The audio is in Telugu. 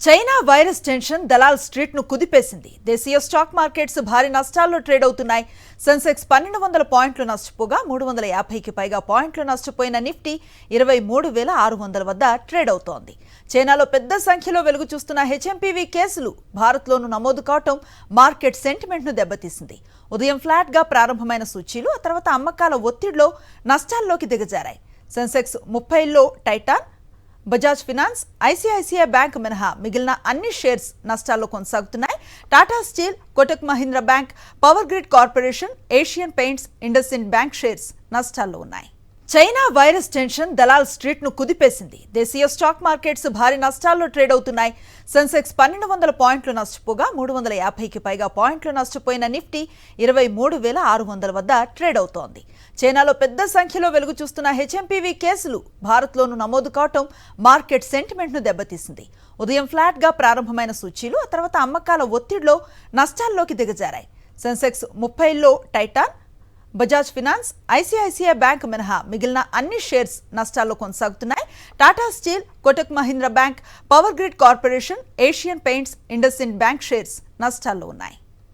China virus tension Dalal street ను కుదిపేసింది. దేశీయ స్టాక్ మార్కెట్స్ భారీ నష్టాల్లో ట్రేడ్ అవుతున్నాయి. సెన్సెక్స్ 1200 పాయింట్లు నష్టపోగా 350కి పైగా పాయింట్లు నష్టపోయిన నిఫ్టీ 23,600 వద్ద ట్రేడ్ అవుతోంది. చైనాలో పెద్ద సంఖ్యలో వెలుగు చూస్తున్న హెచ్ఎంపీవీ కేసులు భారత్లోనూ నమోదు కావటం మార్కెట్ సెంటిమెంట్ ను దెబ్బతీసింది. ఉదయం ఫ్లాట్ గా ప్రారంభమైన సూచీలు ఆ తర్వాత అమ్మకాల ఒత్తిడిలో నష్టాల్లోకి దిగజారాయి. సెన్సెక్స్ 30లో Titan, Bajaj finance, ICICI bank మినహా మిగిలిన అన్ని షేర్స్ నష్టాల్లో కొనసాగుతున్నాయి. Tata steel, Kotak Mahindra bank, power grid corporation, Asian paints, IndusInd bank shares నష్టాల్లో ఉన్నాయి. China virus tension Dalal street ను కుదిపేసింది. దేశీయ స్టాక్ మార్కెట్స్ భారీ నష్టాల్లో ట్రేడ్ అవుతున్నాయి. సెన్సెక్స్ 1200 పాయింట్లు నష్టపోగా 350కి పైగా పాయింట్లు నష్టపోయిన నిఫ్టీ 23,600 వద్ద ట్రేడ్ అవుతోంది. చైనాలో పెద్ద సంఖ్యలో వెలుగు చూస్తున్న హెచ్ఎంపీవీ కేసులు భారత్లోనూ నమోదు కావటం మార్కెట్ సెంటిమెంట్ ను దెబ్బతీసింది. ఉదయం ఫ్లాట్ గా ప్రారంభమైన సూచీలు ఆ తర్వాత అమ్మకాల ఒత్తిడిలో నష్టాల్లోకి దిగజారాయి. సెన్సెక్స్ 30లో Titan, Bajaj finance, ICICI bank మినహా మిగిలిన అన్ని షేర్స్ నష్టాల్లో కొనసాగుతున్నాయి. Tata steel, Kotak Mahindra bank, power grid corporation, Asian paints, IndusInd bank shares నష్టాల్లో ఉన్నాయి.